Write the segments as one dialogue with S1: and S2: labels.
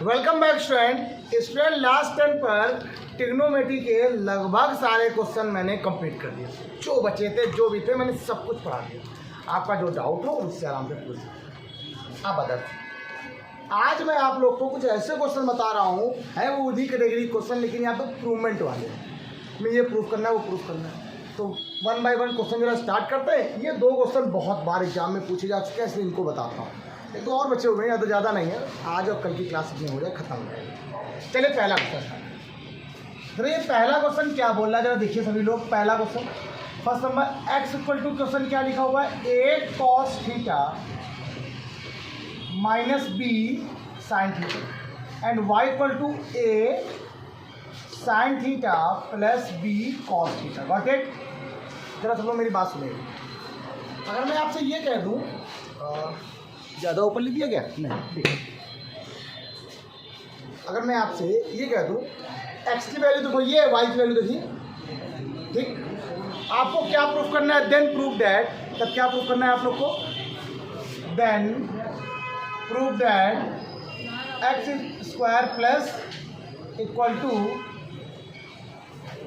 S1: Welcome back student last turn पर trigonometry के लगभग सारे क्वेश्चन मैंने कंप्लीट कर दिए। जो बचे थे जो भी थे मैंने सब कुछ पढ़ा दिया। आपका जो डाउट हो उससे आराम से पूछ सकते। आप बता आज मैं आप लोग को कुछ ऐसे क्वेश्चन बता रहा हूँ, है वो उसी कैटेगरी क्वेश्चन, लेकिन यहाँ पे प्रूवमेंट वाले हैं। मैं ये प्रूव करना है वो प्रूव करना है। तो वन बाय वन क्वेश्चन जरा स्टार्ट करते हैं। ये दो क्वेश्चन बहुत बार एग्जाम में पूछे जा चुके हैं, इसलिए इनको बताता हूँ। एक तो और बचे हुए हैं, ज़्यादा नहीं है। आज और कल की क्लास इतनी हो जाए, खत्म हो जाएगी। चलिए पहला क्वेश्चन। तो ये पहला क्वेश्चन क्या बोल रहा है जरा देखिए सभी लोग। पहला question first number x equal to question क्या लिखा हुआ है, a cos theta minus b sine theta and y equal to a sine theta plus b cos theta. Got it? जरा सब लोग मेरी बात सुनिए। अगर मैं आपसे ये कह दूँ, ज़्यादा ऊपर लिख दिया गया नहीं, ठीक है। अगर मैं आपसे ये कह दूँ एक्स की वैल्यू देखो ये, वाई की वैल्यू देखिए, ठीक। आपको क्या प्रूफ करना है? Then prove that. तब क्या प्रूफ करना है आप लोग को? Then prove that X square plus equal to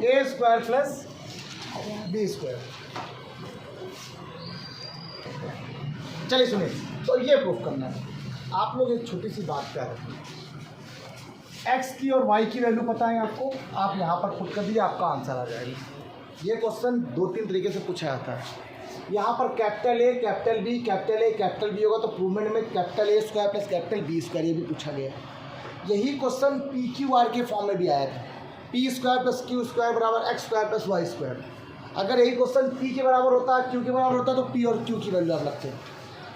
S1: A square plus B square. चलिए सुनिए, तो ये प्रूफ करना है। आप लोग एक छोटी सी बात क्या रखें, एक्स की और वाई की वैल्यू पता है आपको, आप यहाँ पर पुट कर दिए, आपका आंसर आ जाएगा। ये क्वेश्चन दो तीन तरीके से पूछा जाता है। यहाँ पर capital A capital B, capital A capital B होगा, तो प्रूवमेंट में capital A square plus capital B square, ये भी पूछा गया। यही क्वेश्चन पी क्यू आर के फॉर्म में भी आया था। P square plus Q square बराबर x square plus Y square. अगर यही क्वेश्चन पी के बराबर होता है, क्यू के बराबर होता है, तो पी और क्यू की वैल्यू आप रखते हैं।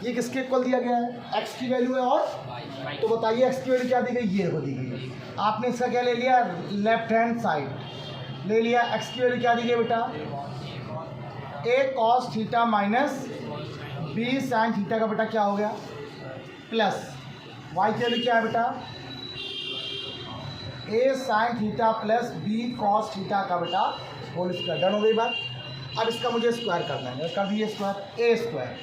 S1: ये किसके इक्वल दिया गया है? एक्स की वैल्यू है और तो बताइए एक्स की वैल्यू क्या दी गई? ये हो दी गई। आपने इसका क्या ले लिया? लेफ्ट हैंड साइड ले लिया। एक्स की वैल्यू क्या दी गई बेटा? A cos theta minus b sine theta का बेटा क्या हो गया? प्लस वाई की वैल्यू क्या है बेटा? A sine theta plus b cos theta का बेटा होल स्क्वायर। डन हो गई बात। अब इसका मुझे स्क्वायर करना है, कर दिए square.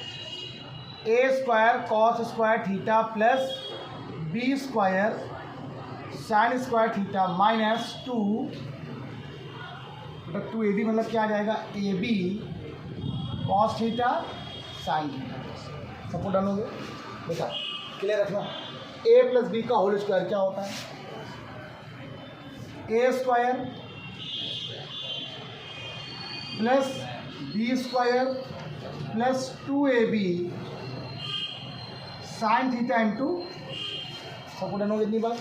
S1: A square cos square theta plus B square sine square theta minus two a b, मतलब क्या आ जाएगा? A b cos theta sine theta. सबको डन हो गया बेटा? क्लियर रखना। ए प्लस बी का होल स्क्वायर क्या होता है? A square plus B square plus 2ab sine theta into, सबको डन हो गया इतनी बात?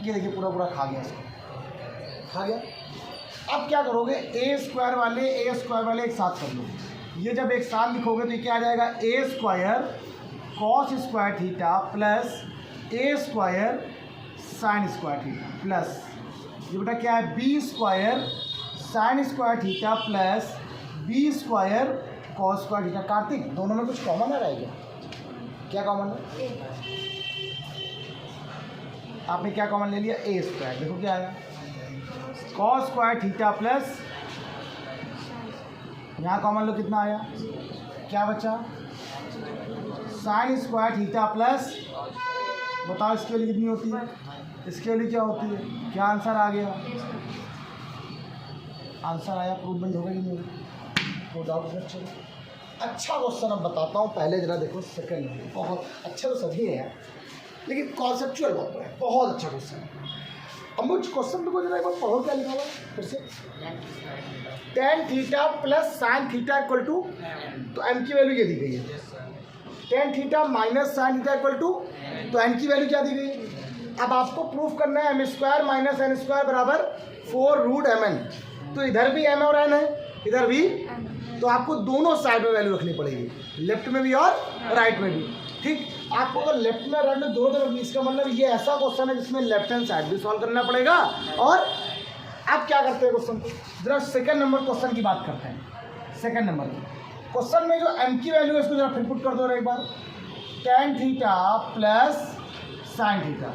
S1: ये देखिए पूरा पूरा खा गया, इसको खा गया। अब क्या करोगे? ए स्क्वायर वाले एक साथ कर लो। ये जब एक साथ लिखोगे तो ये क्या आ जाएगा? A square cos square theta plus a square sine square theta plus ये बेटा क्या है? B square sine square theta plus B square cos square theta. Kartik, दोनों में कुछ कॉमन आ रहा है क्या? क्या कॉमन है? आपने क्या कॉमन ले लिया? ए स्क्वायर। देखो क्या आया? कॉस स्क्वायर थीटा प्लस यहाँ कॉमन लो, कितना आया? क्या बचा? साइन स्क्वायर थीटा प्लस, बताओ इसके लिए कितनी होती है? इसके लिए क्या होती है? क्या आंसर आ गया? आंसर आया। प्रूवमेंट हो गई नहीं? कोई डाउट नहीं? अच्छा क्वेश्चन अब बताता हूँ। पहले जरा देखो सेकंड में, बहुत अच्छा तो सभी है लेकिन कॉन्सेप्चुअल बहुत अच्छा क्वेश्चन है। अब मुझ क्वेश्चन को जरा एक बार पढ़ो, क्या लिखा हुआ फिर से? Tan theta plus sine theta equal to, तो एम की वैल्यू ये दी गई है। Tan theta minus sine theta equal to, तो एन की वैल्यू क्या दी गई? अब आपको प्रूफ करना है M square minus N square बराबर 4√mn। तो इधर भी एम और एन है, इधर भी, तो आपको दोनों साइड में वैल्यू रखनी पड़ेगी, लेफ्ट में भी और राइट में भी। ठीक, आपको अगर लेफ्ट में राइट में दोनों तरफ, इसका मतलब ये ऐसा क्वेश्चन है जिसमें लेफ्ट हैंड साइड भी सॉल्व करना पड़ेगा। और आप क्या करते हैं क्वेश्चन को, जरा सेकंड नंबर क्वेश्चन की बात करते हैं। सेकंड नंबर क्वेश्चन में जो एम की वैल्यू है इसको जरा फिर पुट कर दो एक बार। Tan theta plus sine theta,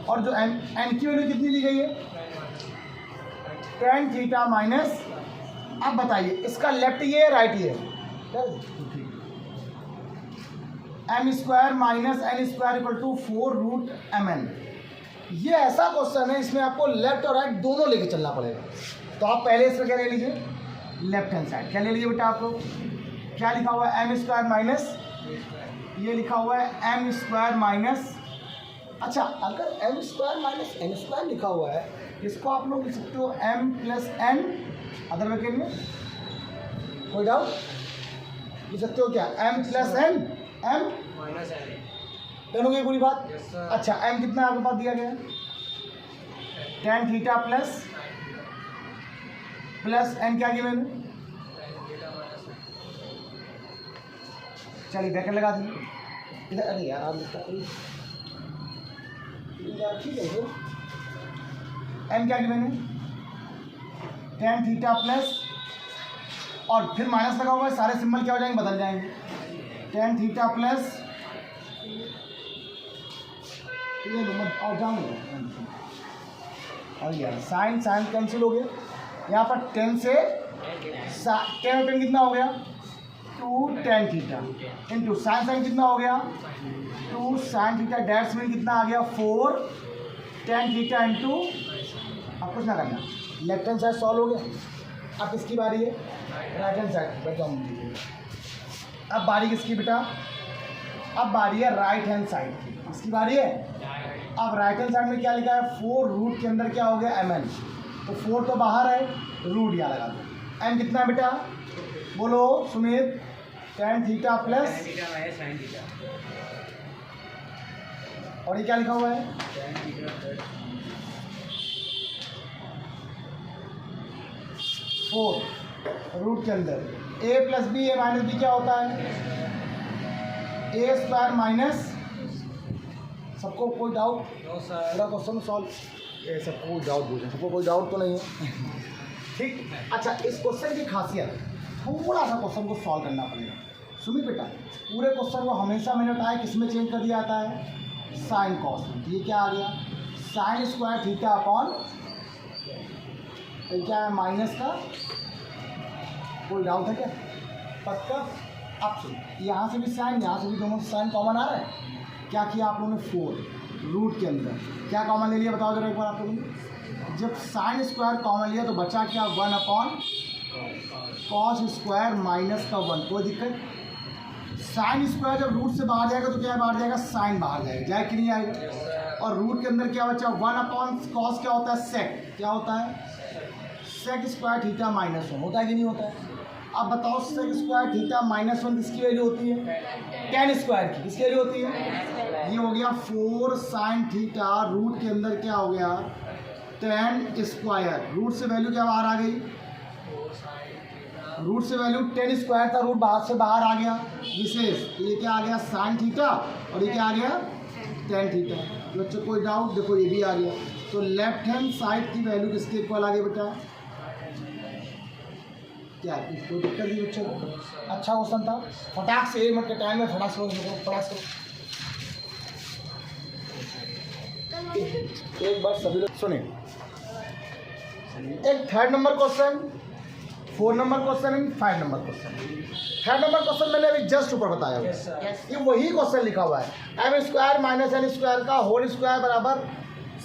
S1: और जो एन की वैल्यू कितनी दी गई है? टेन थीटा माइनस, अब बताइए इसका लेफ्ट ये है राइट ये है? M square minus N square equal to 4√mn। ये ऐसा क्वेश्चन है, इसमें आपको लेफ्ट और राइट दोनों लेके चलना पड़ेगा। तो आप पहले इसमें क्या ले लीजिए, लेफ्ट हैंड साइड क्या ले लीजिए बेटा, आप लोग क्या लिखा हुआ है, एम स्क्वायर माइनस, ये लिखा हुआ है एम स्क्वायर माइनस, अच्छा अगर M square minus N square लिखा हुआ है, इसको आप लोग लिख सकते हो एम प्लस एन, अदर वैकेंड में कोई डाउट, लिख सकते हो क्या, M plus N, M minus N, tan हो गई पूरी बात। अच्छा एम कितना आपके पास दिया गया, टेन थीटा प्लस एन क्या किया मैंने, चलिए ब्रैकेट लगा दीजिए इधर, अरे यार आप ठीक है, एम क्या किया मैंने, टेन थीटा प्लस, और फिर माइनस लगा हुआ है, सारे सिंबल क्या हो जाएंगे, बदल जाएंगे, टेन थीटा प्लस, और जाऊँगा और यार साइन कैंसिल हो गया, यहाँ पर टेन से टेन और टेन कितना हो गया, two tan theta into sine कितना हो गया, two sine theta, that's mean कितना आ गया, फोर टेन थीटा इंटू, अब कुछ ना करना, लेफ्ट हैंड साइड सॉल्व हो गया। अब किसकी बारी है, राइट हैंड साइड बेटा, अब बारी किसकी बेटा, अब बारी है राइट हैंड साइड की, किसकी बारी है, अब राइट हैंड साइड में क्या लिखा है, फोर रूट के अंदर क्या हो गया एम एन, तो फोर तो बाहर है, रूट यहाँ लगा दो, एम कितना है बेटा, बोलो सुमित, टेन थीटा प्लस, और ये क्या लिखा हुआ है, फोर रूट के अंदर ए प्लस बी, ए माइनस बी क्या होता है, ए स्क्वायर माइनस, सबको कोई डाउट, पूरा क्वेश्चन सॉल्व, सबको कोई डाउट पूछे, सबको कोई डाउट तो नहीं है ठीक। अच्छा इस क्वेश्चन की खासियत, थोड़ा सा क्वेश्चन को सॉल्व करना पड़ेगा। सुनिए बेटा, पूरे क्वेश्चन को हमेशा मैंने बताया किस में चेंज कर दिया जाता है, साइन कॉस में, ये क्या आ गया, साइन स्क्वायर थीटा अपॉन, क्या है माइनस का, कोई डाउट है क्या, पक्का। अब सुन, यहाँ से भी साइन, यहाँ से भी दोनों साइन कॉमन आ रहा है, क्या किया आप लोगों ने, फोर रूट के अंदर क्या कॉमन ले लिया, बताओ जरा एक बार आप लोगों ने, जब साइन स्क्वायर कॉमन लिया तो बचा क्या, one upon cos square minus का वन, कोई दिक्कत, साइन स्क्वायर जब रूट से बाहर जाएगा तो क्या बाहर जाएगा, साइन बाहर जाएगा, जाए कि नहीं आएगा, और रूट के अंदर क्या बचा, वन अपॉन कॉस क्या होता है, सेक, क्या होता है, sec square theta minus one, होता है कि नहीं होता है। अब बताओ sec square theta minus one किसकी वैल्यू होती है, टेन स्क्वायर की, किसकी वैल्यू होती है, ये हो गया फोर साइन थीटा, रूट के अंदर क्या हो गया, टेन स्क्वायर, रूट से वैल्यू क्या बाहर आ गई, रूट से वैल्यू टेन स्क्वायर था, रूट बाहर से बाहर आ गया विशेष, तो ये क्या आ गया साइन थीटा, और ये क्या आ गया टेन थीटा। बच्चों कोई डाउट, देखो ये भी आ गया, तो लेफ्ट हैंड साइड की वैल्यू किसके इक्वल आ गई बेटा, क्या कोई दिक्कत नहीं बच्चों को, अच्छा क्वेश्चन था, फटाक से 1 मिनट के टाइम में फटाक से एक बार सभी लोग सुने, एक third number question, 4 number question and 5 number question. Third number question मैंने अभी जस्ट ऊपर बताया हुआ है, ये वही क्वेश्चन लिखा हुआ है, M square minus N square का होल स्क्वायर बराबर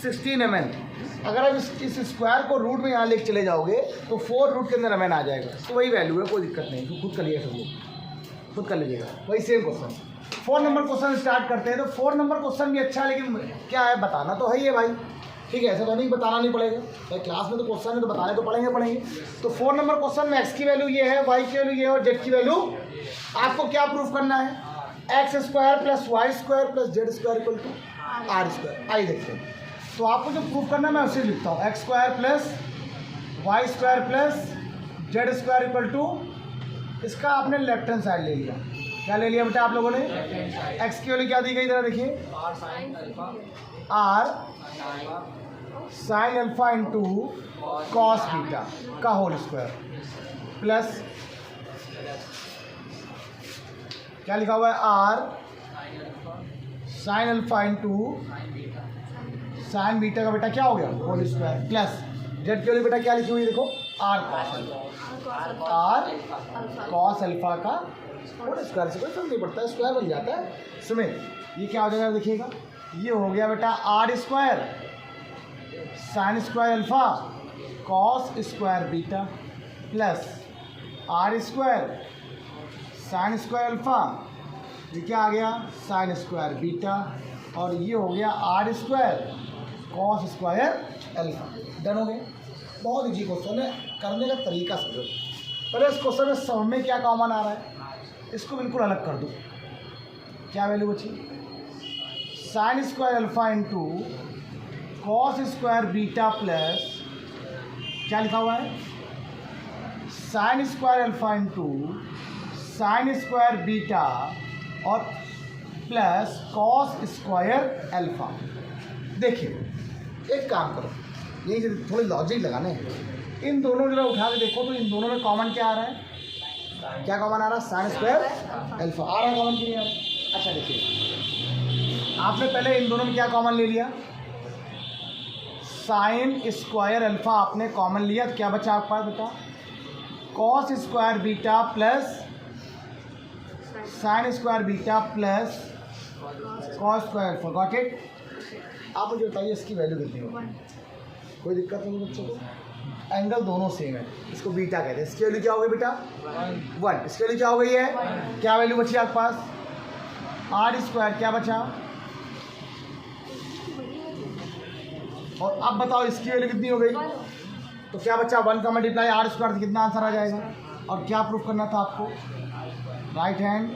S1: 16 mn। अगर आप इस स्क्वायर को रूट में यहाँ लेके चले जाओगे तो 4 रूट के अंदर mn आ जाएगा, तो वही वैल्यू है, कोई दिक्कत नहीं, तो खुद कर लिया सब लोग, खुद कर लीजिएगा, वही same question. 4 number question start करते हैं। तो 4 नंबर क्वेश्चन भी अच्छा है, लेकिन क्या है बताना तो है ही है भाई, ठीक है, ऐसा तो नहीं बताना नहीं पड़ेगा भाई, क्लास में तो क्वेश्चन है तो बताने तो पड़ेंगे। तो 4 नंबर क्वेश्चन में एक्स की वैल्यू ये है, वाई की वैल्यू ये है, और जेड की वैल्यू आपको क्या प्रूफ करना है, X square plus Y square plus Z square equal to R square. आइए देखते हैं, तो आपको जो प्रूफ करना है मैं उसे लिखता हूँ, X square plus Y square plus Z square equal to, इसका आपने लेफ्ट हैंड साइड ले लिया, क्या ले लिया बेटा आप लोगों ने, एक्स की वैल्यू क्या दी गई, जरा देखिए, R sine alpha into cos beta का होल स्क्वायर प्लस क्या लिखा हुआ है, R sine alpha into sine beta का बेटा क्या हो गया, होल स्क्वायर प्लस जेड की वैल्यू बेटा क्या लिखी हुई है, देखो आर कॉस अल्फा का होल स्क्वायर, से कोई फर्क नहीं पड़ता है, स्क्वायर बन जाता है। सुमित ये क्या हो जाएगा देखिएगा, ये हो गया बेटा R square sine square alpha cos square beta plus R square sine square alpha, ये क्या आ गया साइन स्क्वायर बीटा, और ये हो गया R square cos square alpha. Done हो गए। बहुत ईजी क्वेश्चन है, करने का तरीका समझो। पहले इस क्वेश्चन में सब में क्या कॉमन आ रहा है, इसको बिल्कुल अलग कर दो। क्या वैल्यू बची, sign square alpha into cos square beta plus क्या लिखा हुआ है, sign square alpha into sign square beta और प्लस कॉस स्क्वायर अल्फा। देखिए एक काम करो, यही थोड़ी लॉजिक लगाने हैं, इन दोनों जरा उठा के देखो तो इन दोनों में कॉमन क्या आ रहा है, क्या कॉमन आ रहा है, साइन स्क्वायर अल्फा आ रहा है कॉमन की नहीं आ रहा। अच्छा देखिए, आपने पहले इन दोनों में क्या कॉमन ले लिया, साइन स्क्वायर अल्फा आपने कॉमन लिया, तो क्या बचा आपके पास बेटा, cos square beta plus sine square beta plus cos square alpha. Got it. आप मुझे बताइए इसकी वैल्यू कितनी होगी, कोई दिक्कत नहीं बच्चों को, एंगल दोनों सेम है, इसको बीटा कहते हैं। इसकी वैल्यू क्या हो गई बेटा 1, इसकी वैल्यू क्या हो गई है, क्या वैल्यू बची आपके पास, आर स्क्वायर क्या बचा, और अब बताओ इसकी वैल्यू कितनी हो गई, तो क्या बचा 1 का मल्टीप्लाई आर स्क्वायर से कितना आंसर आ जाएगा, और क्या प्रूफ करना था आपको, राइट हैंड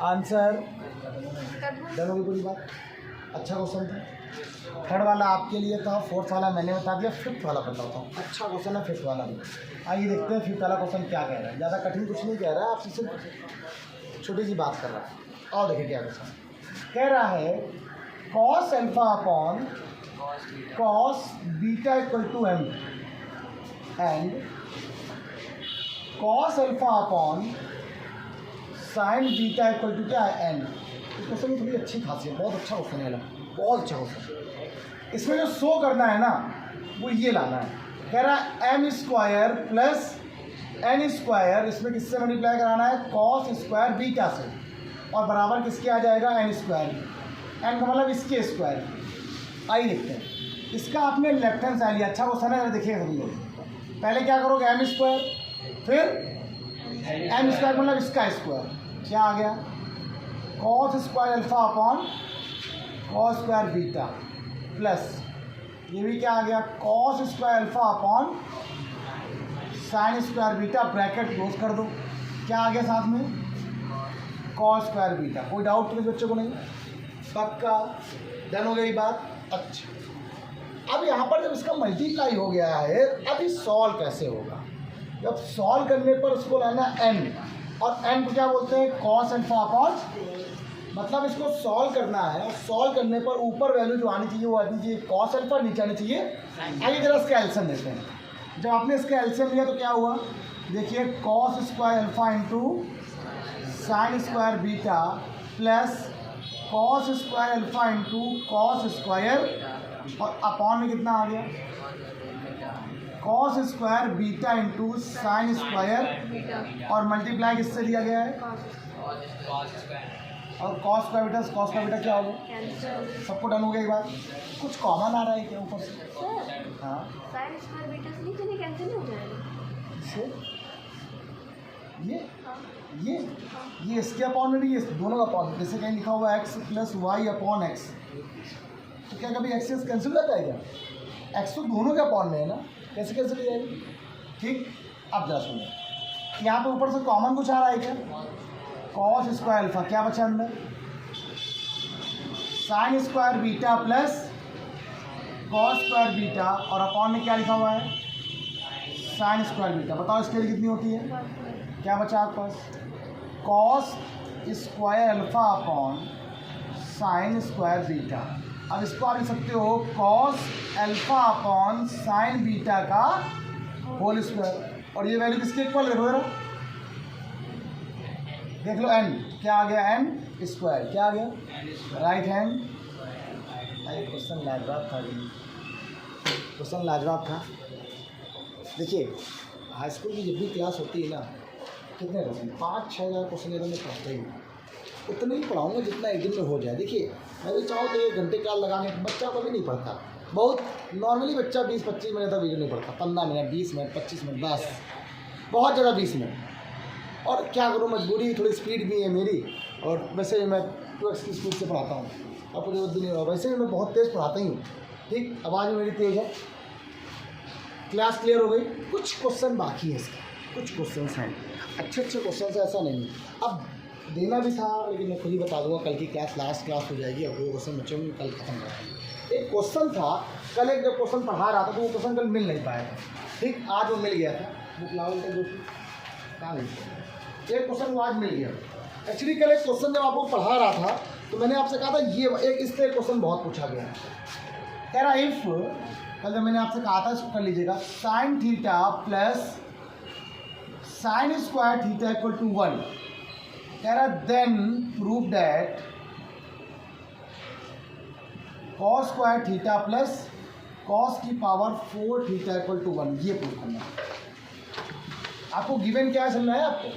S1: आंसर। डन होगी पूरी बात। अच्छा क्वेश्चन था। थर्ड वाला आपके लिए था, फोर्थ वाला मैंने बता दिया, फिफ्थ वाला बताता हूँ। अच्छा क्वेश्चन है फिफ्थ वाला भी। आइए देखते हैं फिफ्थ वाला क्वेश्चन क्या कह रहा है। ज़्यादा कठिन कुछ नहीं कह रहा है, आपसे सिर्फ छोटी सी बात कर रहा है। और देखिए क्या क्वेश्चन कह रहा है, cos alpha upon cos beta equal to M and cos alpha upon sine beta equal to क्या है एन। इस क्वेश्चन में थोड़ी अच्छी खासियत, बहुत अच्छा क्वेश्चन है, बहुत अच्छा क्वेश्चन। इसमें जो शो करना है ना वो ये लाना है, कह रहा है M square plus N square, इसमें किससे मल्टीप्लाई कराना है, कॉस स्क्वायर बीटा से, और बराबर किसके आ जाएगा एन स्क्वायर, एन का मतलब इसके स्क्वायर। आइए देखते हैं, इसका आपने लेफ्ट हैंड साइड लिया। अच्छा क्वेश्चन है, देखिएगा सभी लोग। पहले क्या करोगे, एम स्क्वायर, फिर एम स्क्वायर मतलब इसका स्क्वायर, क्या आ गया cos square alpha upon cos square beta plus ये भी क्या आ गया cos square alpha upon sine square beta, bracket close कर दो, क्या आ गया साथ में कॉस स्क्वायर बीटा। कोई डाउट तो बच्चों को नहीं, पक्का डन हो गई बात। अच्छा अब यहाँ पर जब इसका मल्टीप्लाई हो गया है, अभी सॉल्व कैसे होगा, जब सॉल्व करने पर उसको लाना एन, और एन को क्या बोलते हैं कॉस अल्फा अपॉन, मतलब इसको सॉल्व करना है, और सॉल्व करने पर ऊपर वैल्यू जो आनी चाहिए वो आनी चाहिए कॉस अल्फा, नीचे आनी चाहिए। आइए जरा इसका एल्सियम देते हैं। जब आपने इसका एल्सियम लिया तो क्या हुआ, देखिए cos square alpha into sign square beta plus cos square alpha into cos square, और अपॉन में कितना आ गया cos square beta into sine square, और मल्टीप्लाई किससे दिया गया है, और कॉस का बीटा क्या होगा, सबको डन हो गया। एक बात कुछ कॉमन आ रहा है क्या ऊपर से, हाँ
S2: साइन स्क्वायर बीटा से नीचे कैंसिल हो जाएगा,
S1: इससे ये इसके अपॉन में भी, ये दोनों का अपॉन, जैसे कहीं लिखा हुआ X plus Y upon X, तो क्या कभी एक्स कैंसिल हो जाता है क्या, एक्स तो दोनों के अपॉन में है ना, कैसे कैंसिल हो जाएगी। ठीक, अब जरा सुनिए, यहाँ पे ऊपर से कॉमन कुछ आ रहा है क्या, कॉस स्क्वायर अल्फा, क्या बचा अंदर sign square beta plus cos square beta, और अपॉन में क्या लिखा हुआ है साइन स्क्वायर बीटा। बताओ इसके लिए कितनी होती है, क्या बचा आपके पास cos square alpha upon sine square beta. अब इसको आप लिख सकते हो cos alpha upon sine beta का होल स्क्वायर, और ये वैल्यू किसके इक्वल देखो जरा, देख लो एन क्या आ गया, एन स्क्वायर क्या आ गया, राइट हैंड। क्वेश्चन लाजवाब था, क्वेश्चन लाजवाब था। देखिए हाई स्कूल की जब भी क्लास होती है ना, कितने क्वेश्चन 5-6 हज़ार क्वेश्चन तो मैं पढ़ते ही, उतना ही पढ़ाऊँगा जितना एक दिन में हो जाए। देखिए मैं भी चाहूँ तो 1 घंटे क्लास लगाने, बच्चा कभी नहीं पढ़ता, बहुत नॉर्मली बच्चा 20-25 मिनट तक वीडियो नहीं पढ़ता, 15 मिनट, 20 मिनट, 25 मिनट, बस बहुत ज़्यादा 20 मिनट। और क्या करूँ, मजबूरी, थोड़ी स्पीड भी है मेरी, और वैसे मैं 2x की स्पीड से पढ़ाता हूँ, आपको जरूरत भी नहीं होगा, वैसे भी मैं बहुत तेज़ पढ़ाता ही हूँ। ठीक, आवाज़ मेरी तेज़ है। क्लास क्लियर हो गई। कुछ क्वेश्चन बाकी है इसका, कुछ क्वेश्चन हैं, अच्छे क्वेश्चन है, ऐसा नहीं। अब देना भी था लेकिन मैं खुद ही बता दूंगा, कल की क्लास लास्ट क्लास हो जाएगी। अब वो क्वेश्चन बच्चों में कल खत्म करेंगे। एक क्वेश्चन था कल, एक जब क्वेश्चन पढ़ा रहा था तो वो क्वेश्चन कल मिल नहीं पाया था। ठीक, आज वो मिल गया था। बुक लाओ का जो कहाँ गई, एक क्वेश्चन वो आज मिल गया। एक्चुअली कल एक क्वेश्चन जब आपको पढ़ा रहा था तो मैंने आपसे कहा था ये एक, इससे क्वेश्चन बहुत पूछा गया। कह रहा इफ, कल जब मैंने आपसे कहा था इसको कर लीजिएगा, sine theta plus sine square theta equal to 1, कह रहा then prove that cos square theta plus cos की पावर 4 थीटा इक्वल टू 1, ये प्रूव करना है। आपको गिवन क्या समझना है, आपको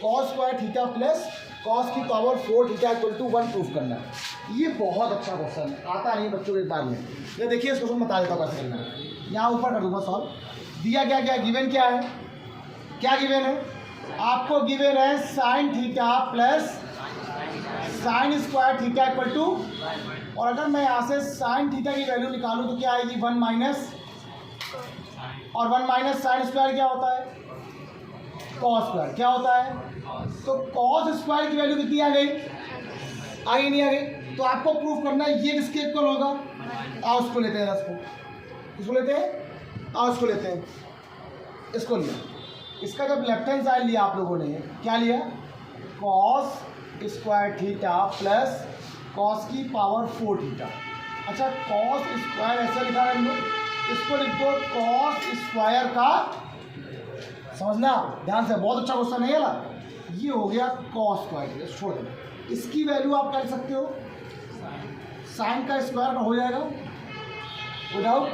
S1: cos square theta plus cos की power 4 theta equal to 1 prove करना है। ये बहुत अच्छा क्वेश्चन है, आता नहीं बच्चों के एक बार में। ये देखिए इस क्वेश्चन बता देता हूँ कैसे करना है। यहाँ ऊपर कर दूंगा सॉल्व। दिया क्या क्या गिवन क्या है, क्या गिवन है आपको, गिवन है sine theta plus sine square theta equal to, और अगर मैं यहाँ से साइन थीटा की वैल्यू निकालूं तो क्या आएगी 1 माइनस, और 1 माइनस साइन स्क्वायर क्या होता है, कॉस स्क्वायर क्या होता है, तो कॉस स्क्वायर की वैल्यू कितनी आ गई, आगे नहीं आ गई। तो आपको प्रूफ करना है ये किसके इक्वल होगा। आओ उसको लेते हैं, 10 को इसको लेते हैं, आओ इसको लेते हैं, इसको लिया। इसका जब लेफ्ट हैंड साइड लिया आप लोगों ने, क्या लिया, cos square theta plus cos की पावर 4 थीटा। अच्छा, कॉस स्क्वायर ऐसा लिखा है हम लोग, इसको लिख दो कॉस स्क्वायर का, समझना ध्यान से, बहुत अच्छा क्वेश्चन है ना। ये हो गया कॉस स्क्वायर, छोड़ देना। इसकी वैल्यू आप कर सकते हो, साइन का स्क्वायर का हो जाएगा विदाउट,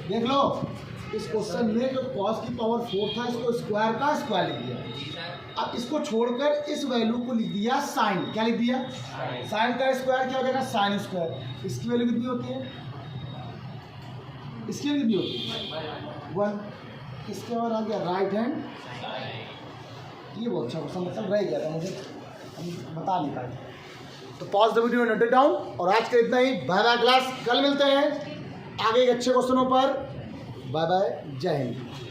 S1: देख लो इस क्वेश्चन में जो कॉस की पावर 4 था इसको स्क्वायर का स्क्वायर लिख दिया। अब इसको छोड़कर इस वैल्यू को लिख दिया साइन, क्या लिख दिया, साइन का स्क्वायर क्या हो जाएगा, साइन स्क्वायर। इसकी वैल्यू कितनी होती है, इसकी वैल्यू कितनी होती है 1। इसके बाद आ गया राइट हैंड। ये बहुत अच्छा क्वेश्चन, मतलब रह गया था मुझे, हम बता नहीं पाए। तो pause the video, note it down. और आज के इतना ही, बाय बाय क्लास, कल मिलते हैं आगे एक अच्छे क्वेश्चनों पर। बाय बाय, जय हिंद।